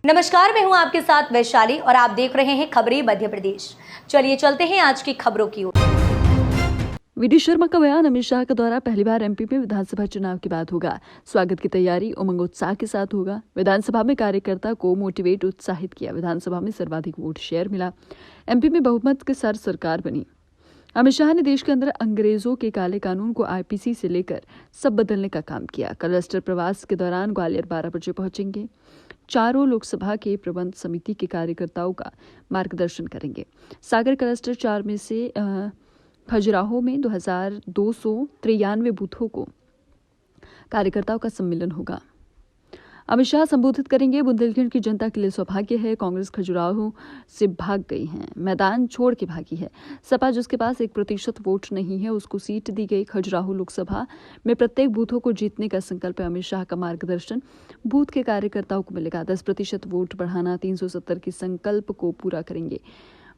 नमस्कार, मैं हूं आपके साथ वैशाली और आप देख रहे हैं खबरें मध्य प्रदेश। चलिए चलते हैं आज की खबरों की ओर। वी.डी. शर्मा का बयान, अमित शाह के द्वारा पहली बार एमपी में विधानसभा चुनाव के बाद होगा। स्वागत की तैयारी उमंग उत्साह के साथ होगा। विधानसभा में कार्यकर्ता को मोटिवेट उत्साहित किया। विधानसभा में सर्वाधिक वोट शेयर मिला। एमपी में बहुमत के साथ सरकार बनी। अमित शाह ने देश के अंदर अंग्रेजों के काले कानून को आईपीसी से लेकर सब बदलने का काम किया। क्लस्टर प्रवास के दौरान ग्वालियर 12 बजे पहुंचेंगे। चारों लोकसभा के प्रबंध समिति के कार्यकर्ताओं का मार्गदर्शन करेंगे। सागर क्लस्टर 4 में से खजुराहो में 2293 बूथों को कार्यकर्ताओं का सम्मेलन होगा। अमित शाह संबोधित करेंगे। बुंदेलखंड की जनता के लिए सौभाग्य है, कांग्रेस खजुराहो से भाग गई है, मैदान छोड़ के भागी है। सपा जिसके पास 1% वोट नहीं है उसको सीट दी गई। खजुराहो लोकसभा में प्रत्येक बूथों को जीतने का संकल्प है। अमित शाह का मार्गदर्शन बूथ के कार्यकर्ताओं को मिलेगा। 10% वोट बढ़ाना, 370 के संकल्प को पूरा करेंगे।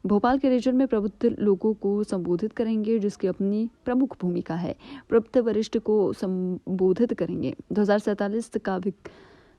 भोपाल के रीजन में प्रबुद्ध लोगों को संबोधित करेंगे, जिसकी अपनी प्रमुख भूमिका है। प्रबुद्ध वरिष्ठ को संबोधित करेंगे। 2047 का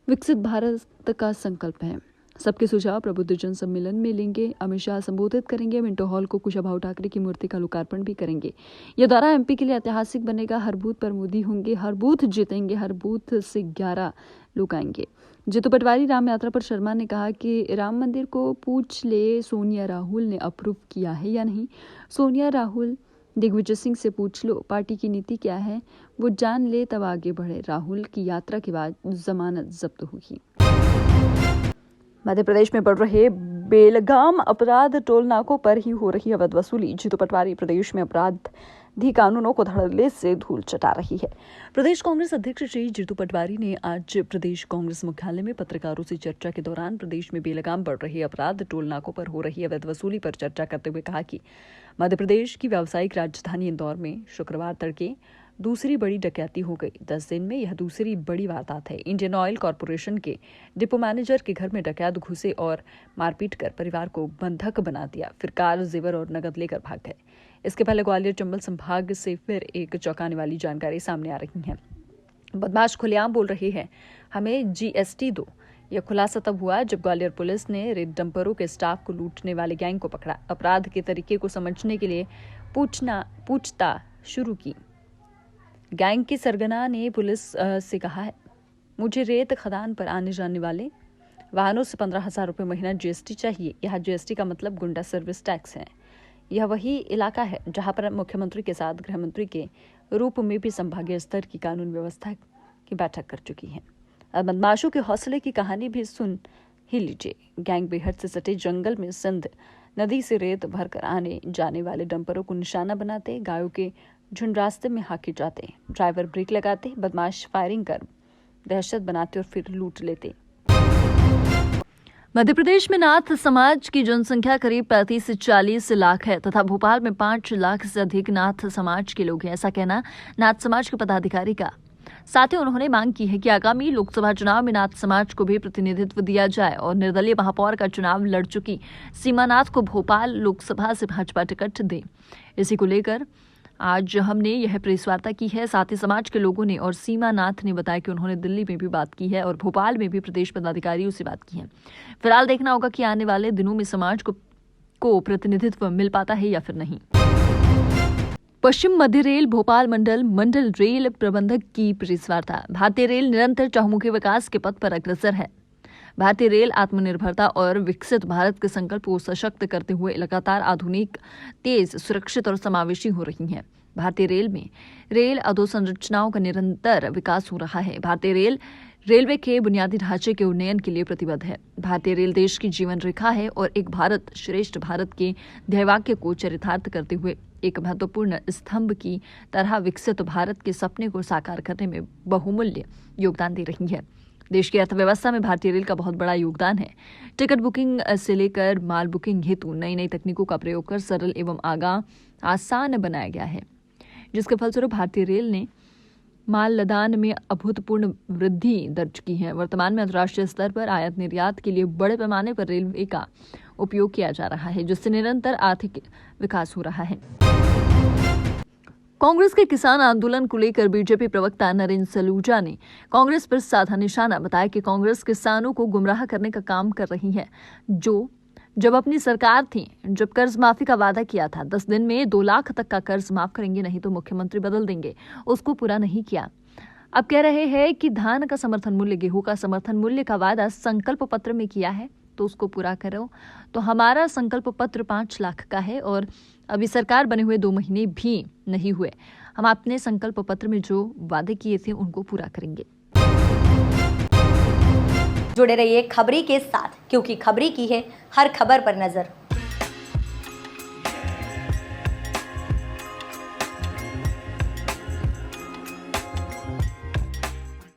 विकसित भारत का संकल्प है। सबके सुझाव प्रबुद्ध जन सम्मेलन में लेंगे। अमित शाह संबोधित करेंगे। मिंटो हॉल को कुशाभाऊ ठाकरे की मूर्ति का लोकार्पण भी करेंगे। यह दौरा एमपी के लिए ऐतिहासिक बनेगा। हर बूथ पर मोदी होंगे, हर बूथ जीतेंगे, हर बूथ से 11 लोग आएंगे। जीतू पटवारी राम यात्रा पर शर्मा ने कहा कि राम मंदिर को पूछ ले सोनिया राहुल ने अप्रूव किया है या नहीं। सोनिया राहुल दिग्विजय सिंह से पूछ लो, पार्टी की नीति क्या है वो जान ले तब आगे बढ़े। राहुल की यात्रा के बाद जमानत जब्त होगी। मध्य प्रदेश में बढ़ रहे बेलगाम अपराध, टोल नाकों पर ही हो रही अवैध वसूली। जीतू पटवारी, प्रदेश में अपराधी कानूनों को धड़ल्ले से धूल चटा रही है। प्रदेश कांग्रेस अध्यक्ष श्री जीतू पटवारी ने आज प्रदेश कांग्रेस मुख्यालय में पत्रकारों से चर्चा के दौरान प्रदेश में बेलगाम बढ़ रहे अपराध, टोल नाकों पर हो रही अवैध वसूली पर चर्चा करते हुए कहा कि मध्य प्रदेश की व्यावसायिक राजधानी इंदौर में शुक्रवार तड़के दूसरी बड़ी डकैती हो गई। 10 दिन में यह दूसरी बड़ी वारदात है। इंडियन ऑयल कॉरपोरेशन के डिपो मैनेजर के घर में डकैत घुसे और मारपीट कर परिवार को बंधक बना दिया। फिर कार, जेवर और नकद लेकर भाग गए। इसके पहले ग्वालियर चंबल संभाग से फिर एक चौंकाने वाली जानकारी सामने आ रही है। बदमाश खुलेआम बोल रहे हैं, हमें जीएसटी दो। यह खुलासा तब हुआ जब ग्वालियर पुलिस ने रेड डंपरों के स्टाफ को लूटने वाले गैंग को पकड़ा। अपराध के तरीके को समझने के लिए पूछताछ शुरू की। गैंग की सरगना ने पुलिस से कहा है, मुझे रेत खदान पर आने जाने वाले वाहनों से 15,000 रुपये महीना जीएसटी चाहिए। यह जीएसटी का मतलब गुंडा सर्विस टैक्स है। यह वही इलाका है जहां पर मुख्यमंत्री के साथ गृह मंत्री के रूप में भी संभागीय स्तर की कानून व्यवस्था की बैठक कर चुकी है। अब बदमाशों के हौसले की कहानी भी सुन ही लीजिए। गैंग बेहद से सटे जंगल में सिंध नदी से रेत भरकर आने जाने वाले डंपरों को निशाना बनाते, गायों के झुंड रास्ते में हाके जाते, ड्राइवर ब्रेक लगाते, बदमाश फायरिंग कर दहशत बनाते और फिर लूट लेते। मध्य प्रदेश में नाथ समाज की जनसंख्या करीब 35 से 40 लाख है तथा भोपाल में 5 लाख से अधिक नाथ समाज के लोग हैं। ऐसा कहना नाथ समाज के पदाधिकारी का। साथ ही उन्होंने मांग की है कि आगामी लोकसभा चुनाव में नाथ समाज को भी प्रतिनिधित्व दिया जाए और निर्दलीय महापौर का चुनाव लड़ चुकी सीमा नाथ को भोपाल लोकसभा से भाजपा टिकट दे। इसी को लेकर आज हमने यह प्रेस वार्ता की है। साथ ही समाज के लोगों ने और सीमा नाथ ने बताया कि उन्होंने दिल्ली में भी बात की है और भोपाल में भी प्रदेश पदाधिकारियों से बात की है। फिलहाल देखना होगा कि आने वाले दिनों में समाज को प्रतिनिधित्व मिल पाता है या फिर नहीं। पश्चिम मध्य रेल भोपाल मंडल रेल प्रबंधक की प्रेस वार्ता। भारतीय रेल निरंतर चहुमुखी विकास के पथ पर अग्रसर है। भारतीय रेल आत्मनिर्भरता और विकसित भारत के संकल्प को सशक्त करते हुए लगातार आधुनिक, तेज, सुरक्षित और समावेशी हो रही है। भारतीय रेल में रेल अधोसंरचनाओं का निरंतर विकास हो रहा है। भारतीय रेल रेलवे के बुनियादी ढांचे के उन्नयन के लिए प्रतिबद्ध है। भारतीय रेल देश की जीवन रेखा है और एक भारत श्रेष्ठ भारत के ध्येयवाक्य को चरितार्थ करते हुए एक महत्वपूर्ण स्तंभ की तरह विकसित भारत के सपने को साकार करने में बहुमूल्य योगदान दे रही है। देश की अर्थव्यवस्था में भारतीय रेल का बहुत बड़ा योगदान है। टिकट बुकिंग से लेकर माल बुकिंग हेतु नई नई तकनीकों का प्रयोग कर सरल एवं आसान बनाया गया है, जिसके फलस्वरूप भारतीय रेल ने माल लदान में अभूतपूर्व वृद्धि दर्ज की है। वर्तमान में अंतर्राष्ट्रीय स्तर पर आयात निर्यात के लिए बड़े पैमाने पर रेलवे का उपयोग किया जा रहा है, जिससे निरंतर आर्थिक विकास हो रहा है। कांग्रेस के किसान आंदोलन को लेकर बीजेपी प्रवक्ता नरेंद्र सलूजा ने कांग्रेस पर साधा निशाना बताया कि कांग्रेस किसानों को गुमराह करने का काम कर रही है। जब अपनी सरकार थी, जब कर्ज माफी का वादा किया था, 10 दिन में 2 लाख तक का कर्ज माफ करेंगे, नहीं तो मुख्यमंत्री बदल देंगे, उसको पूरा नहीं किया। अब कह रहे हैं कि धान का समर्थन मूल्य, गेहूं का समर्थन मूल्य का वादा संकल्प पत्र में किया है तो उसको पूरा करो। तो हमारा संकल्प पत्र 5 लाख का है और अभी सरकार बने हुए 2 महीने भी नहीं हुए। हम अपने संकल्प पत्र में जो वादे किए थे उनको पूरा करेंगे। जुड़े रहिए खबरी के साथ, क्योंकि खबरी की है हर खबर पर नजर।